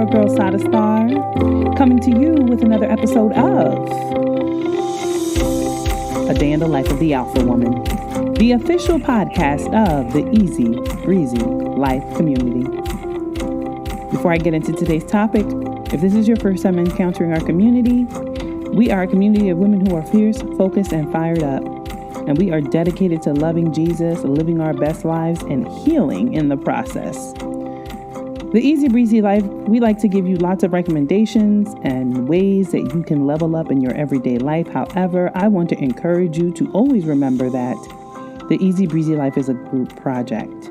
your girl, Sada Star, coming to you with another episode of A Day in the Life of the Alpha Woman, the official podcast of the Easy Breezy Life community. Before I get into today's topic, if this is your first time encountering our community, we are a community of women who are fierce, focused, and fired up. And we are dedicated to loving Jesus, living our best lives, and healing in the process. The Easy Breezy Life, we like to give you lots of recommendations and ways that you can level up in your everyday life. However, I want to encourage you to always remember that the Easy Breezy Life is a group project.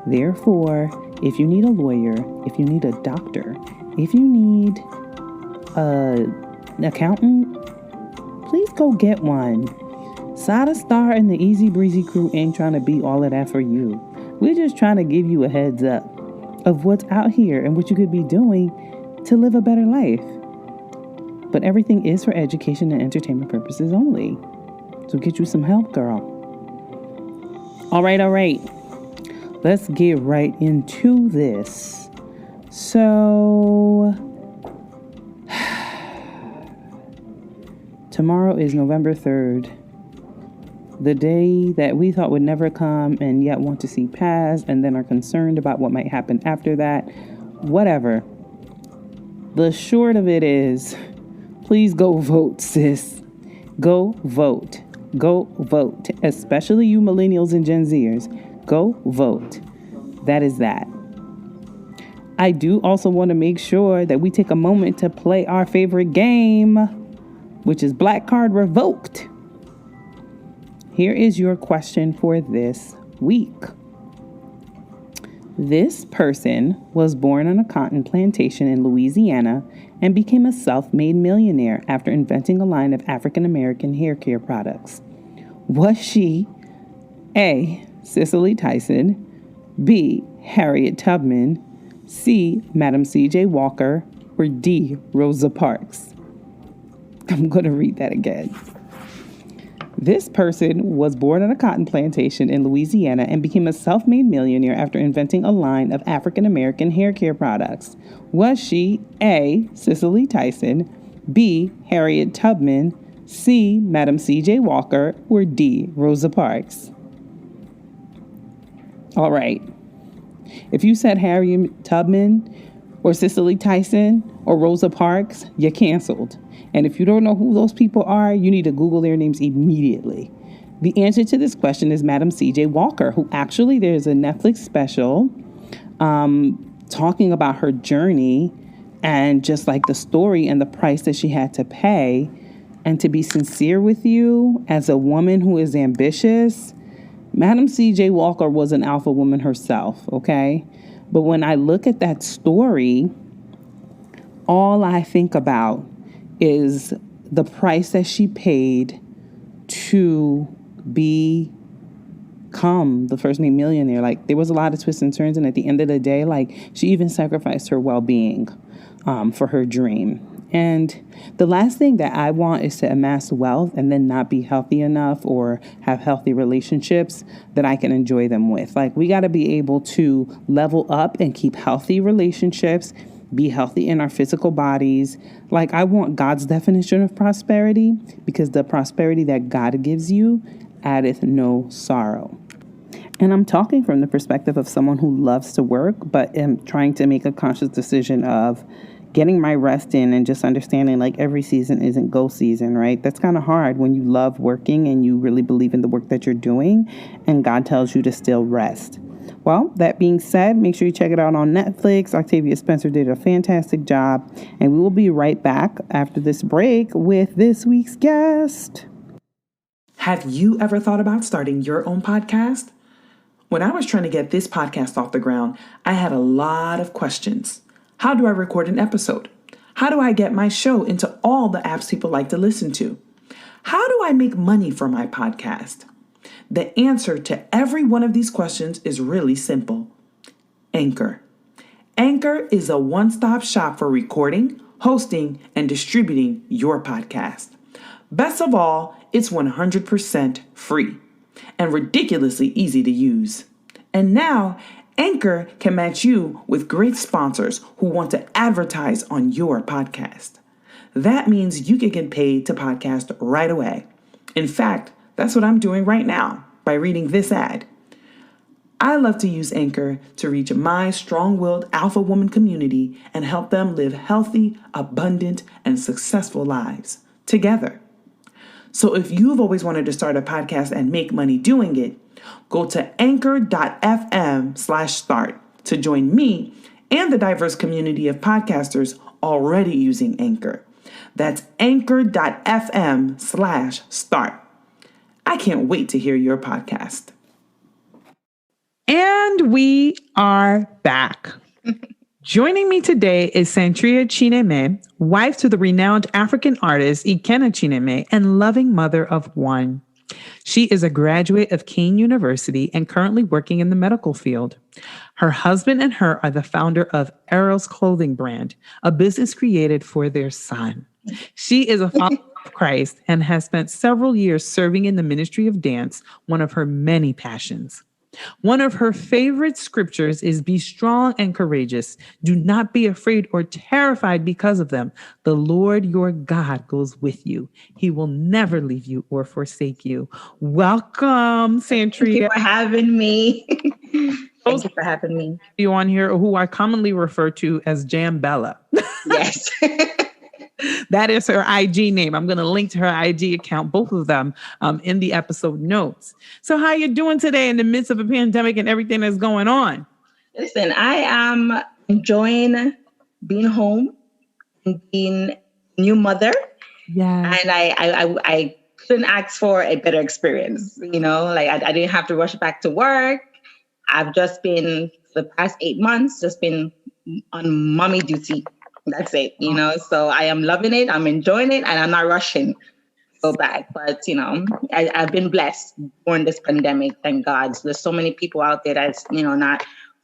Therefore, if you need a lawyer, if you need a doctor, if you need an accountant, please go get one. Sada Star and the Easy Breezy crew ain't trying to be all of that for you. We're just trying to give you a heads up of what's out here and what you could be doing to live a better life. But everything is for education and entertainment purposes only. So get you some help, girl. All right. Let's get right into this. So, tomorrow is November 3rd. The day that we thought would never come and yet want to see pass and then are concerned about what might happen after that. Whatever. The short of it is, please go vote, sis. Go vote. Go vote. Especially you millennials and Gen Zers. Go vote. That is that. I do also want to make sure that we take a moment to play our favorite game, which is Black Card Revoked. Here is your question for this week. This person was born on a cotton plantation in Louisiana and became a self-made millionaire after inventing a line of African-American hair care products. Was she A, Cicely Tyson, B, Harriet Tubman, C, Madam C.J. Walker, or D, Rosa Parks? I'm going to read that again. This person was born on a cotton plantation in Louisiana and became a self-made millionaire after inventing a line of African-American hair care products. Was she A, Cicely Tyson, B, Harriet Tubman, C, Madam C.J. Walker, or D, Rosa Parks? All right. If you said Harriet Tubman or Cicely Tyson or Rosa Parks, you're canceled. And if you don't know who those people are, you need to Google their names immediately. The answer to this question is Madam C.J. Walker, who actually there's a Netflix special talking about her journey and just like the story and the price that she had to pay. And to be sincere with you, as a woman who is ambitious, Madam C.J. Walker was an alpha woman herself, okay? But when I look at that story, all I think about is the price that she paid to become the first made millionaire. Like, there was a lot of twists and turns, and at the end of the day, like, she even sacrificed her well-being for her dream. And the last thing that I want is to amass wealth and then not be healthy enough or have healthy relationships that I can enjoy them with. Like, we got to be able to level up and keep healthy relationships, be healthy in our physical bodies. Like, I want God's definition of prosperity, because the prosperity that God gives you addeth no sorrow. And I'm talking from the perspective of someone who loves to work, but am trying to make a conscious decision of getting my rest in and just understanding like every season isn't go season, right? That's kind of hard when you love working and you really believe in the work that you're doing and God tells you to still rest. Well, that being said, make sure you check it out on Netflix. Octavia Spencer did a fantastic job, and we will be right back after this break with this week's guest. Have you ever thought about starting your own podcast? When I was trying to get this podcast off the ground, I had a lot of questions. How do I record an episode? How do I get my show into all the apps people like to listen to? How do I make money for my podcast? The answer to every one of these questions is really simple. Anchor. Anchor is a one-stop shop for recording, hosting, and distributing your podcast. Best of all, it's 100% free and ridiculously easy to use. And now, Anchor can match you with great sponsors who want to advertise on your podcast. That means you can get paid to podcast right away. In fact, that's what I'm doing right now by reading this ad. I love to use Anchor to reach my strong-willed alpha woman community and help them live healthy, abundant, and successful lives together. So if you've always wanted to start a podcast and make money doing it, go to anchor.fm/start to join me and the diverse community of podcasters already using Anchor. That's anchor.fm/start. I can't wait to hear your podcast. And we are back. Joining me today is Santria Chineme, wife to the renowned African artist Ikenna Chineme and loving mother of one. She is a graduate of Kean University and currently working in the medical field. Her husband and her are the founder of EROSC clothing brand, a business created for their son. She is a follower of Christ and has spent several years serving in the ministry of dance, one of her many passions. One of her favorite scriptures is, "Be strong and courageous. Do not be afraid or terrified because of them. The Lord your God goes with you. He will never leave you or forsake you." Welcome, Santria. Thank you for having me. Thank you for having me. You on here, who I commonly refer to as Jam Bella. Yes. That is her IG name. I'm going to link to her IG account, both of them, in the episode notes. So how you doing today in the midst of a pandemic and everything that's going on? Listen, I am enjoying being home and being a new mother. Yeah. And I couldn't ask for a better experience. You know, like I didn't have to rush back to work. I've just been, the past 8 months, just been on mommy duty. That's it, you know, so I am loving it. I'm enjoying it and I'm not rushing to go back. But, you know, I've been blessed during this pandemic. Thank God. So there's so many people out there that's, you know, not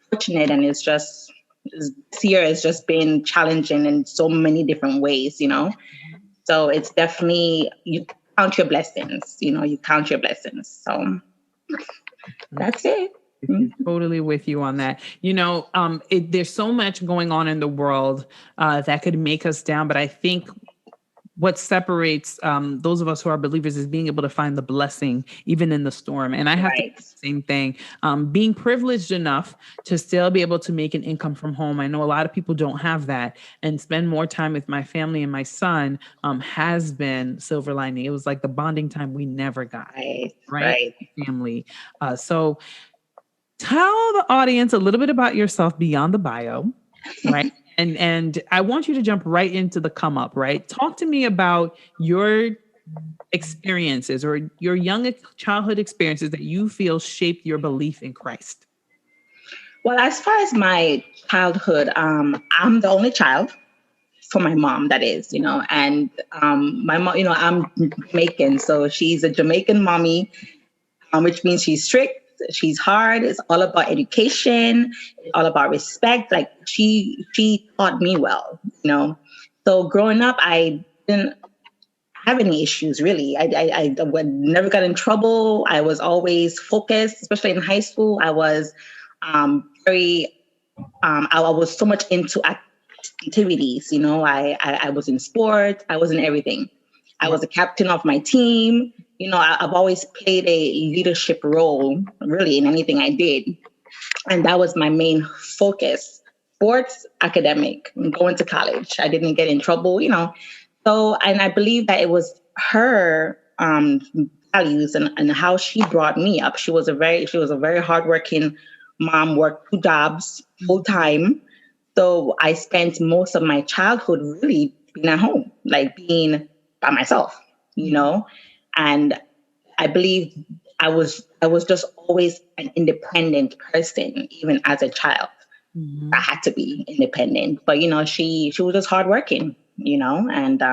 fortunate. And it's just, this year has just been challenging in so many different ways, you know. So it's definitely, you count your blessings, you know, you count your blessings. So that's it. Totally with you on that. You know, there's so much going on in the world that could make us down. But I think what separates those of us who are believers is being able to find the blessing even in the storm. And I have to do the same thing. Being privileged enough to still be able to make an income from home. I know a lot of people don't have that, and spend more time with my family and my son has been silver lining. It was like the bonding time we never got. Right? Family. So tell the audience a little bit about yourself beyond the bio, right? And I want you to jump right into the come up, right? Talk to me about your experiences or your young childhood experiences that you feel shaped your belief in Christ. Well, as far as my childhood, I'm the only child for my mom, that is, you know, and my mom, you know, I'm Jamaican, so she's a Jamaican mommy, which means she's strict. She's hard. It's all about education. It's all about respect. Like she taught me well, you know. So growing up, I didn't have any issues really. I never got in trouble. I was always focused, especially in high school. I was I was so much into activities. You know, I was in sport. I was in everything. I was the captain of my team. You know, I've always played a leadership role, really, in anything I did. And that was my main focus. Sports, academic, going to college. I didn't get in trouble, you know. So, and I believe that it was her values and how she brought me up. She was a very hardworking mom, worked 2 jobs full time. So I spent most of my childhood really being at home, like being by myself, you know. And I believe I was just always an independent person, even as a child. Mm-hmm. I had to be independent, but you know, she was just hardworking, you know. And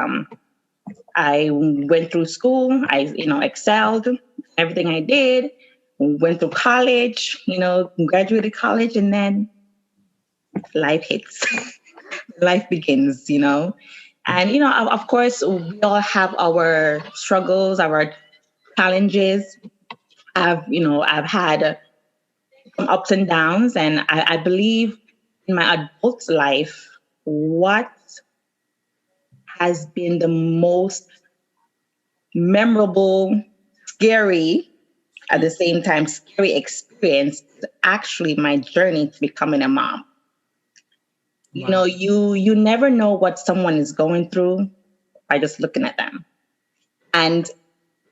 I went through school. I excelled everything I did. Went through college, you know, graduated college, and then life hits. Life begins, you know. And, you know, of course, we all have our struggles, our challenges. I've had some ups and downs. And I believe in my adult life, what has been the most memorable, scary, at the same time, scary experience is actually my journey to becoming a mom. You know, you never know what someone is going through by just looking at them. And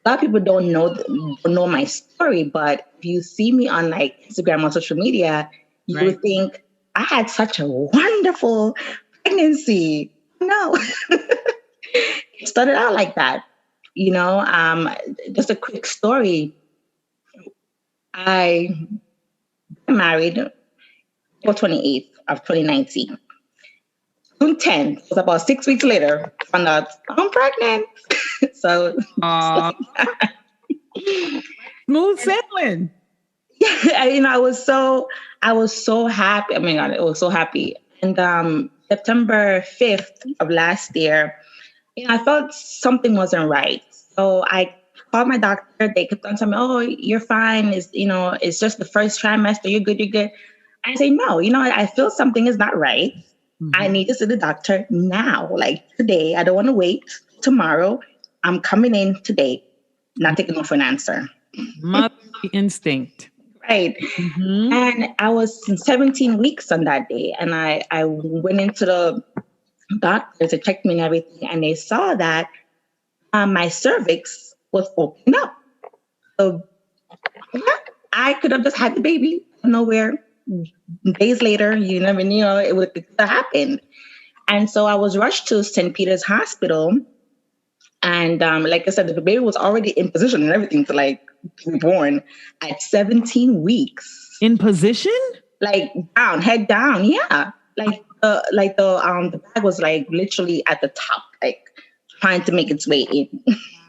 a lot of people don't know my story, but if you see me on like Instagram or social media, you would think I had such a wonderful pregnancy. No, it started out like that. You know, just a quick story. I got married April 28th of 2019. June 10th, it was about 6 weeks later, I found out I'm pregnant. So, smooth sailing. Yeah, you know, I was so happy. I mean, I was so happy. And September 5th of last year, you know, I felt something wasn't right. So I called my doctor. They kept on telling me, "Oh, you're fine. It's just the first trimester. You're good. You're good." I say, "No, you know, I feel something is not right. I need to see the doctor now, like today. I don't want to wait tomorrow. I'm coming in today, not taking no for an answer." Mother instinct. Right. And I was 17 weeks on that day. And I went into the doctor to check me and everything. And they saw that my cervix was opened up. So yeah, I could have just had the baby nowhere. Days later, you never knew it would have happened. And so I was rushed to St. Peter's Hospital. And like I said, the baby was already in position and everything to be born at 17 weeks. In position? Like down, head down. Yeah. The bag was like literally at the top, like trying to make its way in.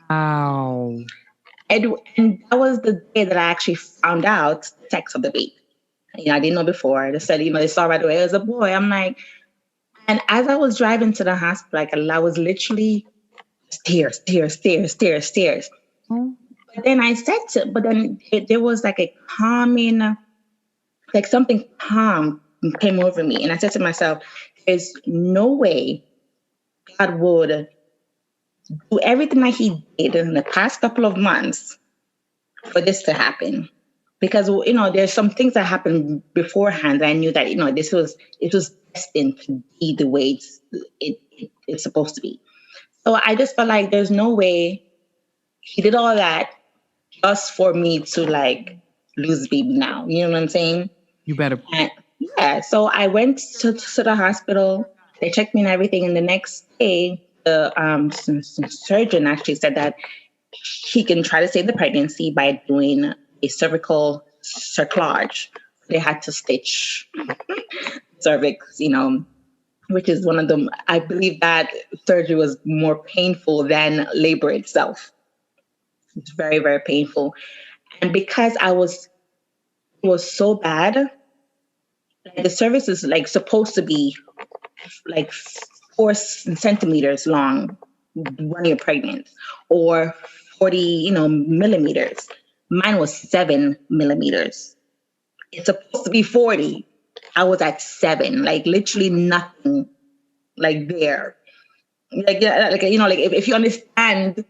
Wow. And that was the day that I actually found out the sex of the baby. You know, I didn't know before. They said, they saw right away it was a boy. I'm like, and as I was driving to the hospital, I was literally stairs. But then there was like a calming, like something calm came over me. And I said to myself, there's no way God would do everything that he did in the past couple of months for this to happen. Because, there's some things that happened beforehand. I knew that, it was destined to be the way it's supposed to be. So I just felt like there's no way he did all that just for me to lose the baby now. You know what I'm saying? You better. Yeah. So I went to the hospital. They checked me and everything. And the next day, the surgeon actually said that he can try to save the pregnancy by doing a cervical cerclage. They had to stitch cervix, which is one of them. I believe that surgery was more painful than labor itself. It's very, very painful. And because it was so bad, the cervix is supposed to be 4 centimeters long when you're pregnant, or 40, millimeters. Mine was 7 millimeters. It's supposed to be 40. I was at 7, literally nothing, there. If you understand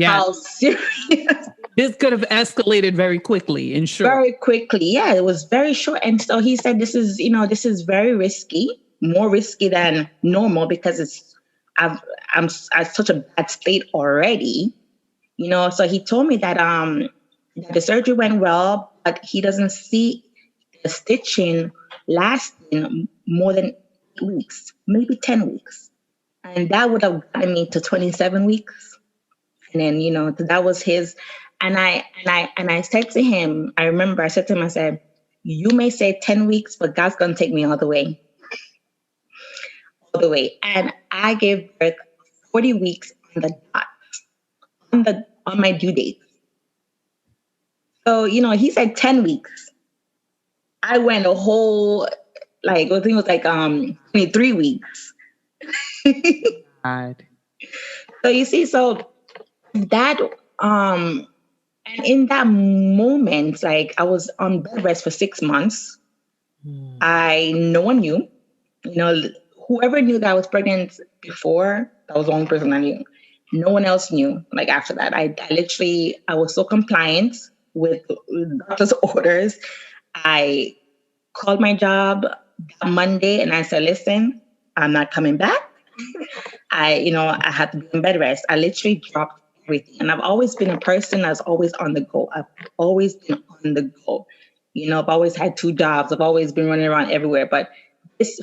how serious. This could have escalated very quickly and short. Very quickly. Yeah, it was very short. And so he said, this is very risky, more risky than normal because I'm at such a bad state already. So he told me that the surgery went well, but he doesn't see the stitching lasting more than 8 weeks, maybe 10 weeks. And that would have gotten me to 27 weeks. And then, that was his. And I said to him, I said to him, I said, you may say 10 weeks, but God's going to take me all the way. All the way. And I gave birth 40 weeks on the dot, on my due date. So, he said 10 weeks. I went a whole, I think it was 23 weeks. God. So you see, so that, And in that moment, like I was on bed rest for 6 months. No one knew, you know, whoever knew that I was pregnant before, that was the only person I knew. No one else knew. Like after that, I was so compliant with doctor's orders. I called my job that Monday and I said, listen, I'm not coming back. I had to be in bed rest. I literally dropped everything. And I've always been a person that's always on the go. I've always been on the go. I've always had 2 jobs. I've always been running around everywhere. But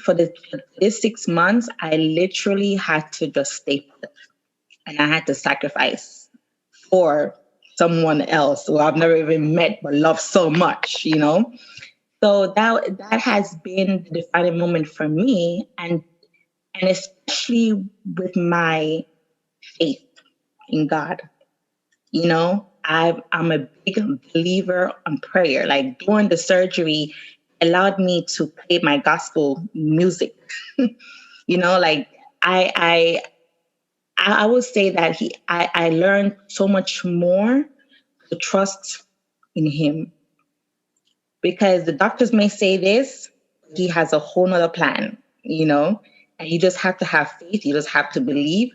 for this 6 months, I literally had to just stay put. And I had to sacrifice for someone else who I've never even met but love so much, So that has been the defining moment for me, and especially with my faith in God. I'm a big believer on prayer. Like during the surgery, allowed me to play my gospel music. Like I would say that I learned so much more to trust in him, because the doctors may say this, he has a whole nother plan, and you just have to have faith. You just have to believe.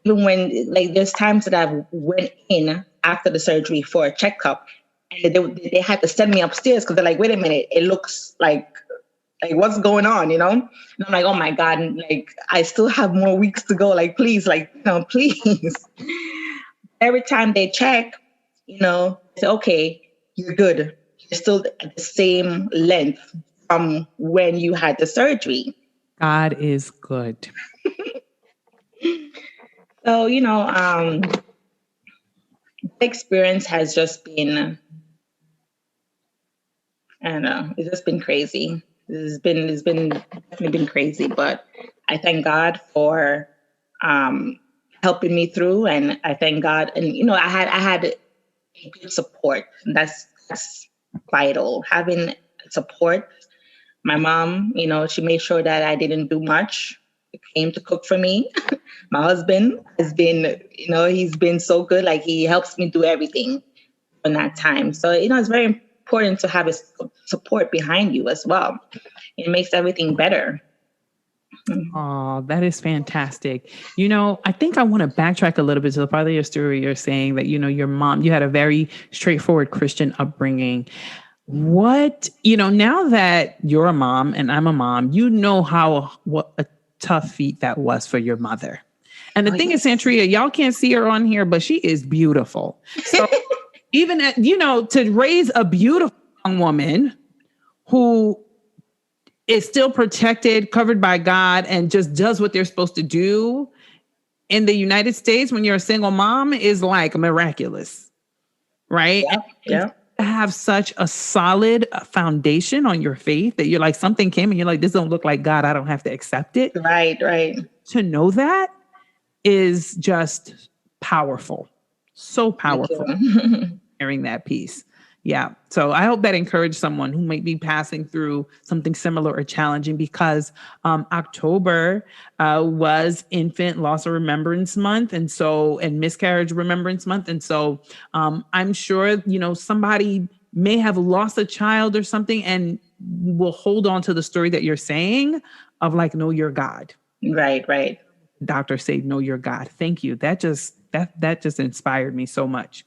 Even when, like, there's times that I went in after the surgery for a checkup, and they had to send me upstairs because they're like, wait a minute, it looks like what's going on, And I'm like, oh my God, like I still have more weeks to go. Like, please, please. Every time they check, they say, okay, you're good. You're still at the same length from when you had the surgery. God is good. So, the experience has just been, I don't know, it's just been crazy. It's definitely been crazy, but I thank God for helping me through, and I thank God, and I had good support. That's vital. Having support. My mom, she made sure that I didn't do much. It came to cook for me. My husband has been, he's been so good. Like he helps me do everything in that time. So, it's very important to have a support behind you as well. It makes everything better. Oh, that is fantastic. I think I want to backtrack a little bit to the part of your story. You're saying that, your mom, you had a very straightforward Christian upbringing. What, now that you're a mom and I'm a mom, what a tough feat that was for your mother. And the thing is, Santria, y'all can't see her on here, but she is beautiful. So even to raise a beautiful young woman who is still protected, covered by God, and just does what they're supposed to do in the United States when you're a single mom is like miraculous, right? Yeah. Have such a solid foundation on your faith that you're like, something came and you're like, this don't look like God. I don't have to accept it. Right. To know that is just powerful. So powerful. Hearing that piece. Yeah. So I hope that encouraged someone who might be passing through something similar or challenging, because October was Infant Loss of Remembrance Month. And Miscarriage Remembrance Month. And so I'm sure, somebody may have lost a child or something and will hold on to the story that you're saying of like, know your God. Right. Doctor said, know your God. Thank you. That just inspired me so much.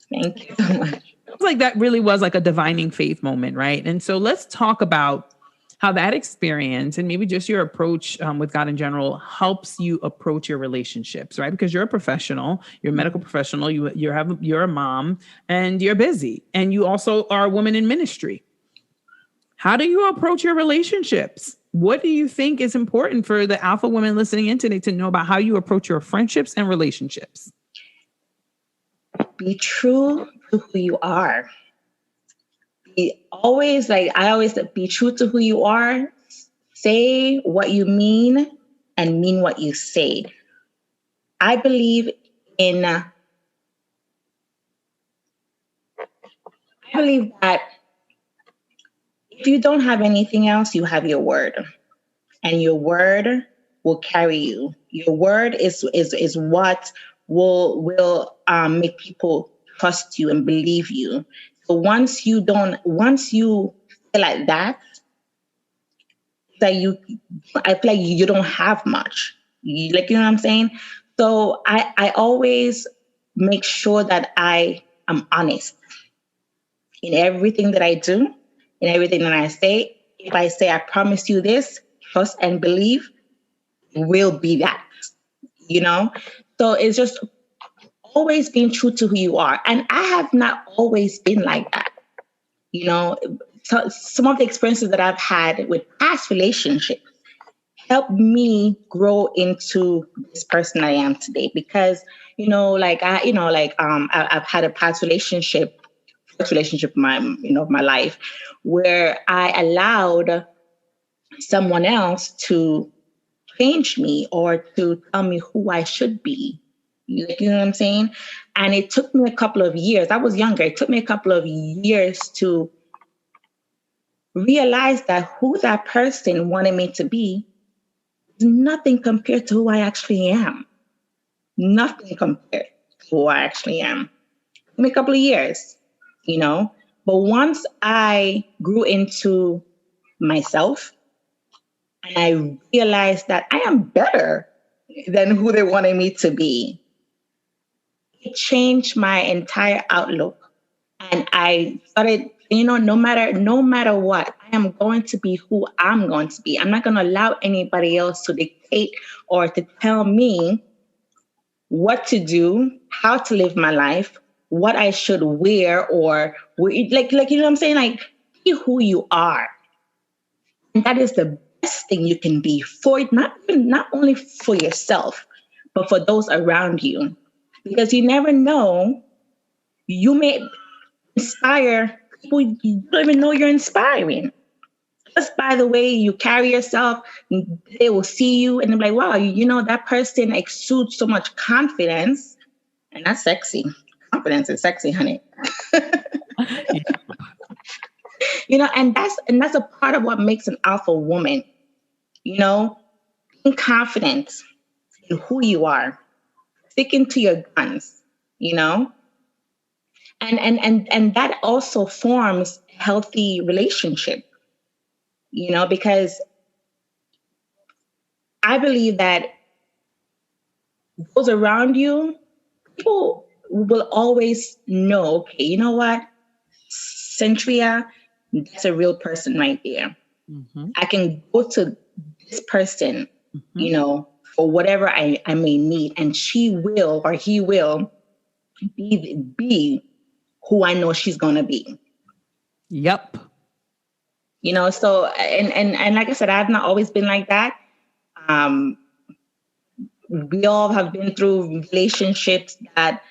Thank you so much. Like that really was like a divining faith moment, right? And so let's talk about how that experience and maybe just your approach with God in general helps you approach your relationships, right? Because you're a professional, you're a medical professional, you're a mom, and you're busy, and you also are a woman in ministry. How do you approach your relationships? What do you think is important for the alpha women listening in today to know about how you approach your friendships and relationships? Be true to who you are. I always say, be true to who you are. Say what you mean and mean what you say. I believe that if you don't have anything else, you have your word, and your word will carry you. Your word is what will make people trust you and believe you. So once you feel like that, I feel like you don't have much. You know what I'm saying? So I always make sure that I am honest in everything that I do, in everything that I say. If I say I promise you this, trust and believe, will be that, So it's just always being true to who you are. And I have not always been like that. So some of the experiences that I've had with past relationships helped me grow into this person I am today. Because, I've had a past relationship, first relationship of my life, where I allowed someone else to change me or to tell me who I should be. You know what I'm saying? And it took me a couple of years. I was younger. It took me a couple of years to realize that who that person wanted me to be is nothing compared to who I actually am. Nothing compared to who I actually am. It took me a couple of years, But once I grew into myself and I realized that I am better than who they wanted me to be, it changed my entire outlook. And I started, no matter what, I am going to be who I'm going to be. I'm not going to allow anybody else to dictate or to tell me what to do, how to live my life, what I should wear, or like you know what I'm saying? Like, be who you are. And that is the best thing you can be for not only for yourself, but for those around you. Because you never know, you may inspire people you don't even know you're inspiring. Just by the way you carry yourself, they will see you and they're like, wow, that person exudes so much confidence. And that's sexy. Confidence is sexy, honey. And that's a part of what makes an alpha woman, being confident in who you are, sticking to your guns, and that also forms healthy relationship, because I believe that those around you, people will always know, okay, you know what, Santria, that's a real person right there. Mm-hmm. I can go to this person, for whatever I may need, and she will or he will be who I know she's going to be. Yep. So, and like I said, I've not always been like that. We all have been through relationships that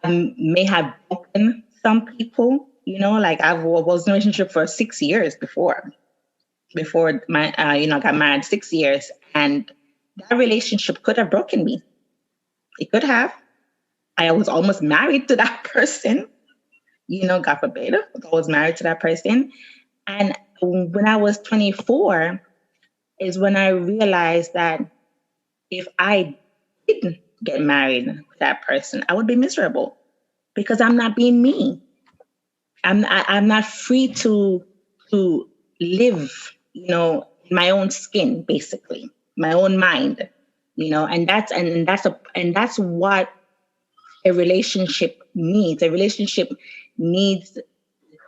may have broken some people, like I was in a relationship for 6 years before my, I got married 6 years, and that relationship could have broken me. It could have. I was almost married to that person, God forbid, I was married to that person. And when I was 24 is when I realized that if I didn't get married to that person, I would be miserable because I'm not being me. I'm not free to live, in my own skin, basically, my own mind, and that's what a relationship needs. A relationship needs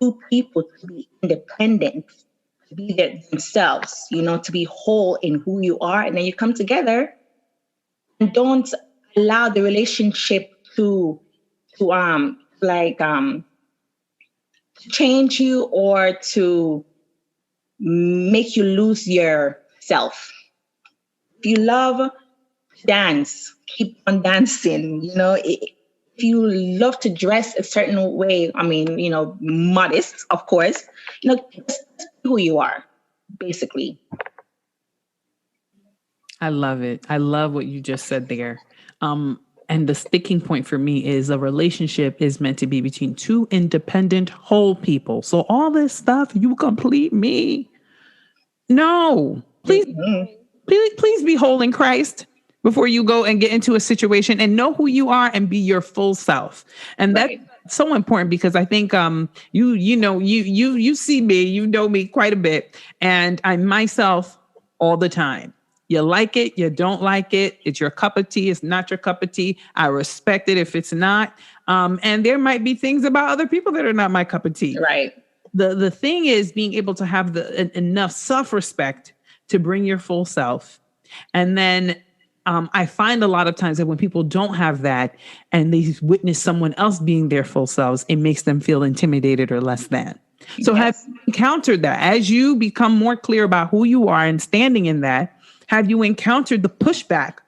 two people to be independent, to be themselves, to be whole in who you are. And then you come together and don't allow the relationship to change you or to make you lose yourself. If you love to dance, keep on dancing, if you love to dress a certain way, modest, of course, just who you are, basically. I love it. I love what you just said there. And the sticking point for me is a relationship is meant to be between two independent whole people. So all this stuff, you complete me. No, please be whole in Christ. before you go and get into a situation, and know who you are and be your full self. And Right. that's so important, because I think you see me, you know me quite a bit, and I'm myself all the time. You like it, you don't like it. It's your cup of tea, it's not your cup of tea. I respect it if it's not. And there might be things about other people that are not my cup of tea. Right. The thing is being able to have enough self-respect to bring your full self. And then I find a lot of times that when people don't have that and they witness someone else being their full selves, it makes them feel intimidated or less than. So have you encountered that as you become more clear about who you are and standing in that? Have you encountered the pushback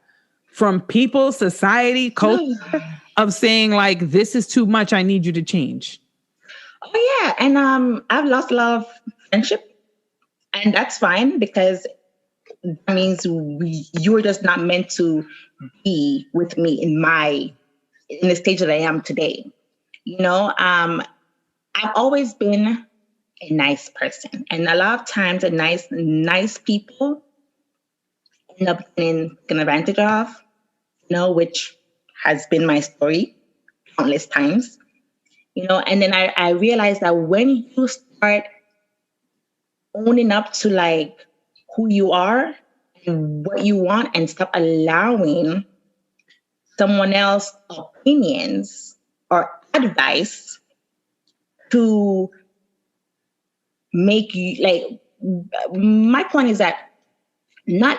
from people, society, culture of saying like, this is too much, I need you to change? Oh yeah. And I've lost a lot of friendship, and that's fine, because that means you were just not meant to be with me in the stage that I am today. I've always been a nice person, and a lot of times nice people end up getting taken advantage of, which has been my story countless times, and then I realized that when you start owning up to like who you are and what you want, and stop allowing someone else's opinions or advice to make you like, my point is that not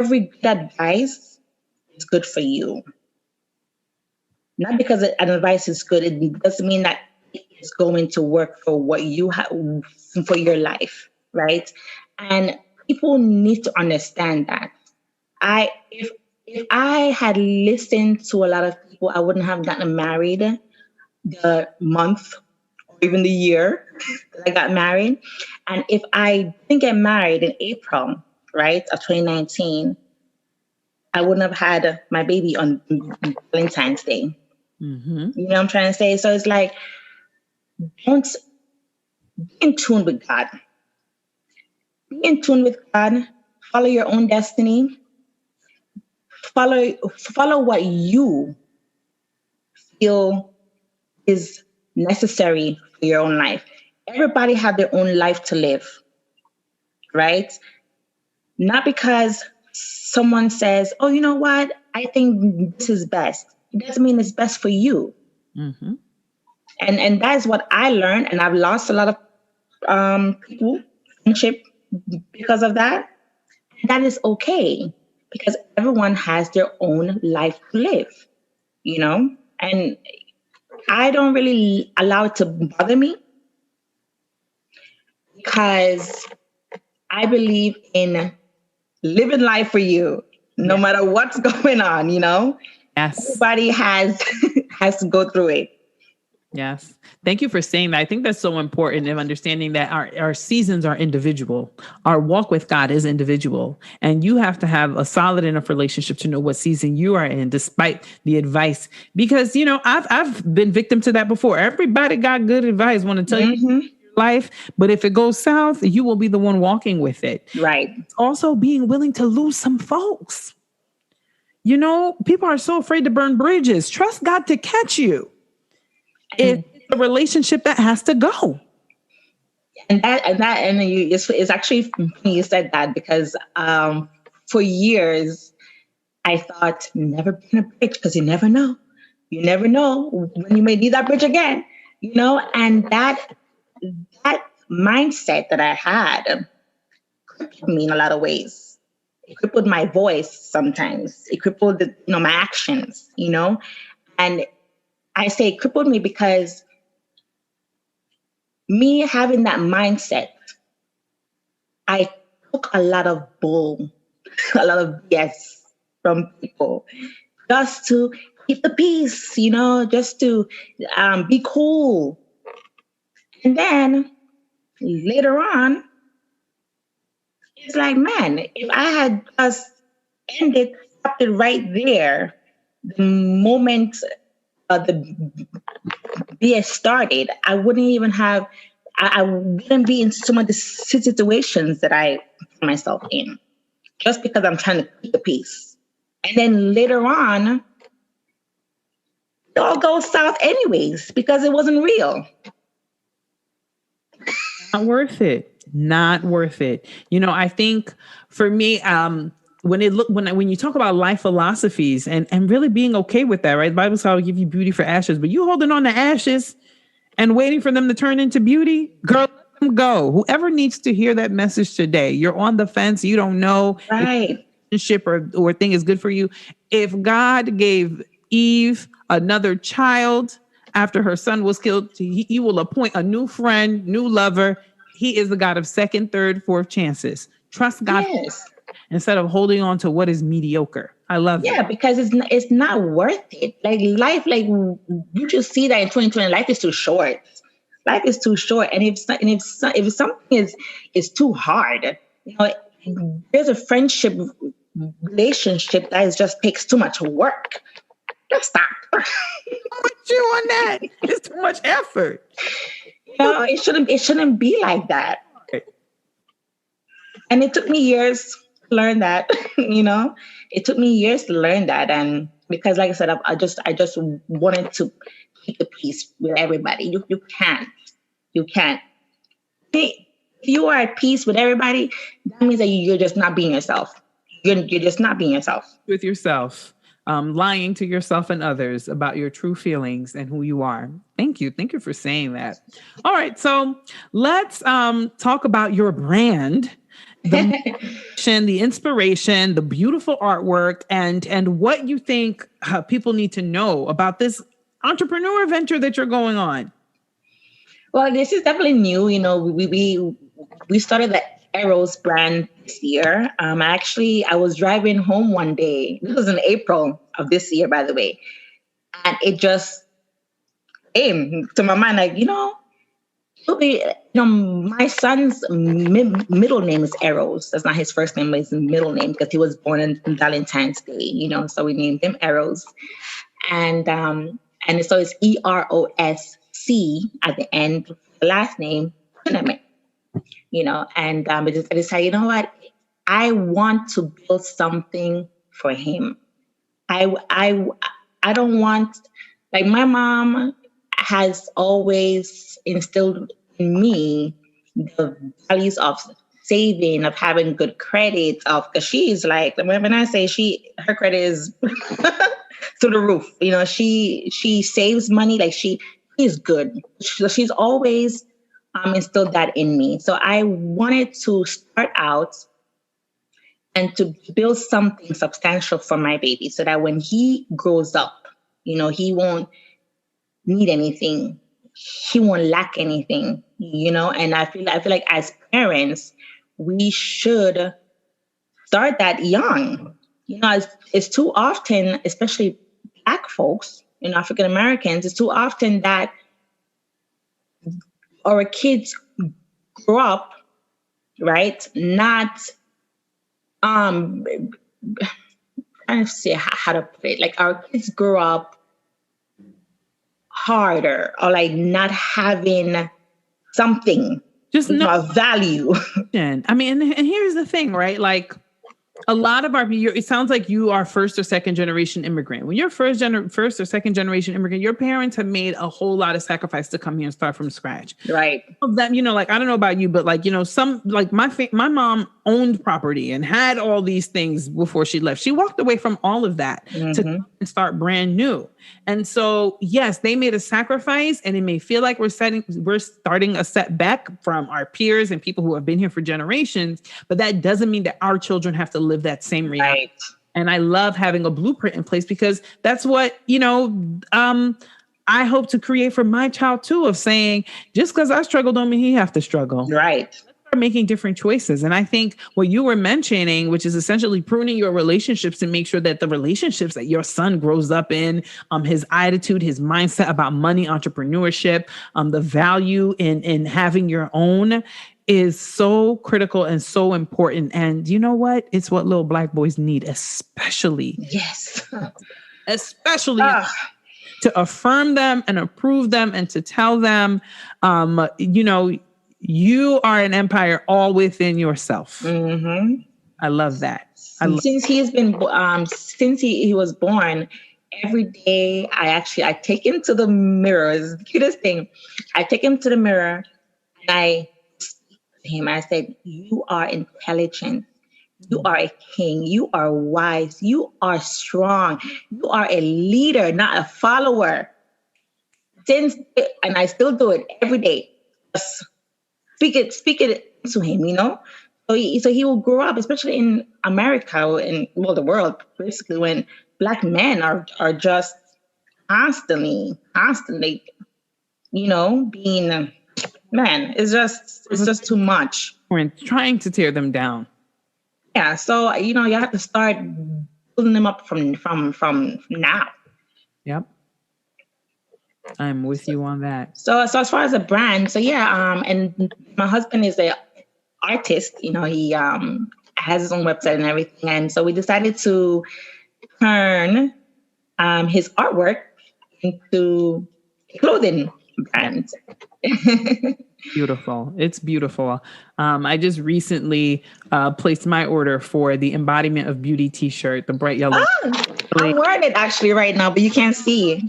every good advice is good for you. Not because an advice is good, it doesn't mean that it's going to work for what you have for your life, right? And people need to understand that. If I had listened to a lot of people, I wouldn't have gotten married the month or even the year that I got married. And if I didn't get married in April, right, of 2019, I wouldn't have had my baby on Valentine's Day. Mm-hmm. You know what I'm trying to say? So it's like, don't be in tune with God. Be in tune with God. Follow your own destiny. Follow what you feel is necessary for your own life. Everybody have their own life to live, right? Not because someone says, oh, you know what? I think this is best. It doesn't mean it's best for you. Mm-hmm. And that is what I learned. And I've lost a lot of people, friendship, because of that. And that is okay, because everyone has their own life to live, and I don't really allow it to bother me, because I believe in living life for you, no matter what's going on, Yes. Everybody has to go through it. Yes. Thank you for saying that. I think that's so important of understanding that our seasons are individual. Our walk with God is individual. And you have to have a solid enough relationship to know what season you are in, despite the advice. Because, I've been victim to that before. Everybody got good advice, want to tell you your life. But if it goes south, you will be the one walking with it. Right. Also being willing to lose some folks. People are so afraid to burn bridges. Trust God to catch you. It's a relationship that has to go. It's actually funny you said that, because for years I thought, never burn a bridge, because you never know. You never know when you may need that bridge again, and that mindset that I had crippled me in a lot of ways. It crippled my voice sometimes. It crippled my actions, and I say it crippled me because me having that mindset, I took a lot of bull, a lot of BS from people just to keep the peace, just to be cool. And then later on, it's like, man, if I had just stopped it right there, the moment the BS started, I wouldn't even have, I wouldn't be in some of the situations that I put myself in, just because I'm trying to keep the peace. And then later on, it all goes south anyways because it wasn't real. Not worth it. Not worth it. I think for me, when you talk about life philosophies and really being okay with that, right? The Bible says I'll give you beauty for ashes, but you holding on to ashes and waiting for them to turn into beauty, girl, let them go. Whoever needs to hear that message today, you're on the fence, you don't know Right. if relationship or thing is good for you. If God gave Eve another child after her son was killed, he will appoint a new friend, new lover. He is the God of second, third, fourth chances. Trust God. Yes. Instead of holding on to what is mediocre. I love that. Yeah, because it's not worth it. Like life, like you just see that in 2020, life is too short. Life is too short, and if something is too hard, there's a friendship relationship that just takes too much work. Just stop. I'm with you on that. It's too much effort. It shouldn't be like that. Right. And it took me years to learn that. It took me years to learn that, and because, like I said, I just wanted to keep the peace with everybody. You can't. If you are at peace with everybody, that means that you're just not being yourself. You're just not being yourself. With yourself, lying to yourself and others about your true feelings and who you are. Thank you for saying that. All right, so let's talk about your brand. The inspiration, the beautiful artwork, and what you think people need to know about this entrepreneur venture that you're going on. Well, this is definitely new. We started the EROSC brand this year. I was driving home one day. This was in April of this year, by the way, and it just came to my mind, like, my son's middle name is Eros. That's not his first name, but his middle name because he was born on Valentine's Day, so we named him Eros. And so it's EROSC at the end, the last name, Chineme. And I decided, you know what? I want to build something for him. I don't want, like, my mom has always instilled in me the values of saving, of having good credit, because she's like, when I say her credit is through the roof. She saves money, like she's good. She's always instilled that in me. So I wanted to start out and to build something substantial for my baby so that when he grows up, he won't need anything. He won't lack anything, and I feel like as parents, we should start that young. It's too often, especially Black folks, African Americans, it's too often that our kids grow up, right? Not, I'm trying to say how to put it. Like, our kids grow up harder, or like not having something, just no value. I mean, and here's the thing, right? Like, a lot of it sounds like you are first or second generation immigrant. When you're first or second generation immigrant, your parents have made a whole lot of sacrifice to come here and start from scratch. Right. That, like, I don't know about you, but like, some, like my mom owned property and had all these things before she left. She walked away from all of that to start brand new. And so, yes, they made a sacrifice, and it may feel like we're starting a setback from our peers and people who have been here for generations, but that doesn't mean that our children have to live that same reality. Right. And I love having a blueprint in place because that's what, I hope to create for my child too, of saying, just because I struggle don't mean he have to struggle. Right. Making different choices. And I think what you were mentioning, which is essentially pruning your relationships to make sure that the relationships that your son grows up in, his attitude, his mindset about money, entrepreneurship, the value in having your own is so critical and so important. And you know what? It's what little Black boys need, especially. Yes. Especially to affirm them and approve them and to tell them, you are an empire all within yourself. Mm-hmm. I love that. Since he was born, every day I take him to the mirror. It's the cutest thing. I take him to the mirror and I speak to him. I said, "You are intelligent. You are a king. You are wise. You are strong. You are a leader, not a follower." And I still do it every day. Just speak it to him, So he will grow up, especially in America and the world, basically, when Black men are just constantly, being man. It's just too much. We're trying to tear them down. Yeah, so you have to start building them up from now. Yep. I'm with you on that. So as far as a brand, and my husband is an artist. He has his own website and everything, and so we decided to turn his artwork into a clothing brand. Beautiful. It's beautiful. I just recently placed my order for the Embodiment of Beauty t-shirt, the bright yellow. I'm wearing it actually right now, but you can't see.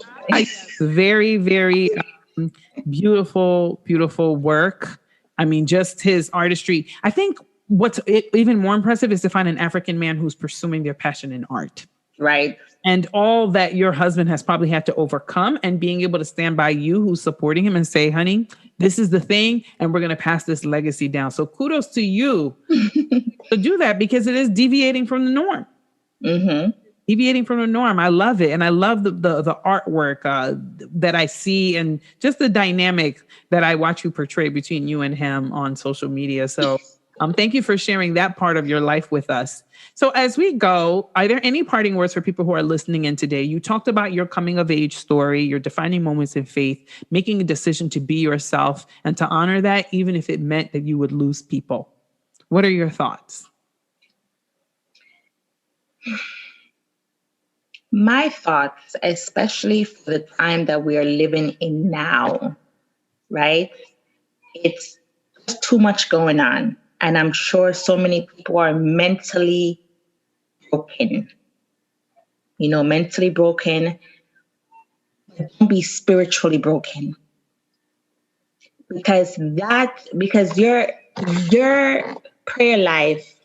Very, very beautiful, beautiful work. I mean, just his artistry. I think what's even more impressive is to find an African man who's pursuing their passion in art. Right. And all that your husband has probably had to overcome, and being able to stand by you who's supporting him and say, honey, this is the thing, and we're going to pass this legacy down. So kudos to you to do that, because it is deviating from the norm. Mm-hmm. Deviating from the norm. I love it. And I love the artwork that I see, and just the dynamic that I watch you portray between you and him on social media. So thank you for sharing that part of your life with us. So as we go, are there any parting words for people who are listening in today? You talked about your coming of age story, your defining moments in faith, making a decision to be yourself and to honor that, even if it meant that you would lose people. What are your thoughts? My thoughts, especially for the time that we are living in now, right? It's just too much going on. And I'm sure so many people are mentally broken. Mentally broken. Don't be spiritually broken. Because your prayer life,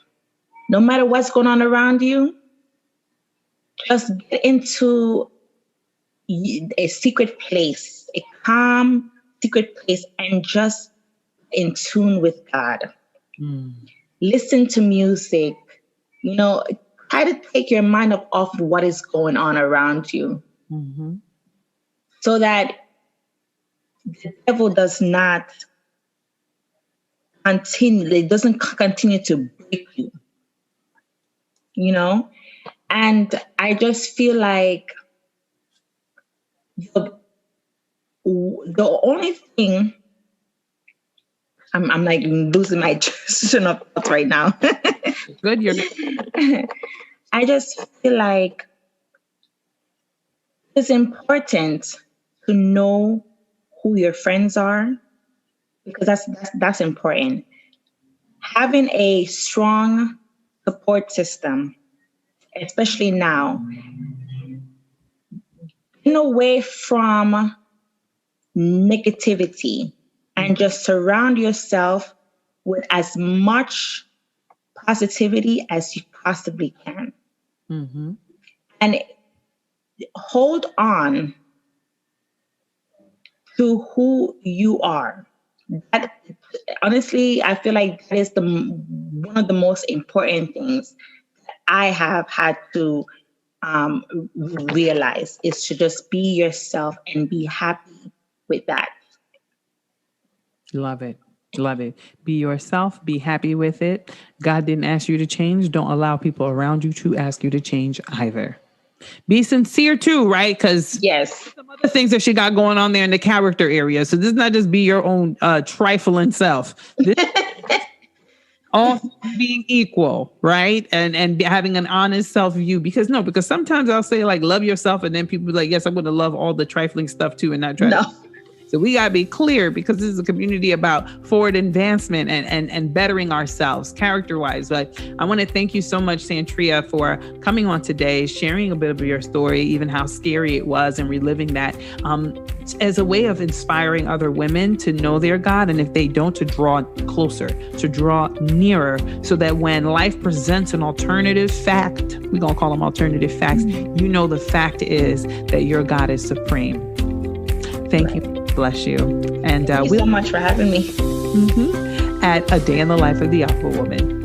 no matter what's going on around you, just get into a secret place, a calm, secret place, and just in tune with God. Listen to music, try to take your mind off what is going on around you, so that the devil doesn't continue to break you, and I just feel like the only thing, I'm like losing my train of thoughts right now. Good, you're I just feel like it's important to know who your friends are, because that's important. Having a strong support system, especially now, getting away from negativity, and just surround yourself with as much positivity as you possibly can. And hold on to who you are. That, honestly, I feel like that is one of the most important things that I have had to realize, is to just be yourself and be happy with that. Love it. Love it. Be yourself. Be happy with it. God didn't ask you to change. Don't allow people around you to ask you to change either. Be sincere too, right? Because yes, some other things that she got going on there in the character area. So this is not just be your own trifling self. This all being equal, right? And having an honest self view. Because sometimes I'll say like love yourself, and then people be like, yes, I'm going to love all the trifling stuff too, and not try. No. So we got to be clear, because this is a community about forward advancement and bettering ourselves character-wise. But I want to thank you so much, Santria, for coming on today, sharing a bit of your story, even how scary it was, and reliving that as a way of inspiring other women to know their God. And if they don't, to draw closer, to draw nearer, so that when life presents an alternative fact, we're going to call them alternative facts, you know the fact is that your God is supreme. Thank you. Bless you. And Thank you so much for having me. At A Day in the Life of the Alpha Woman.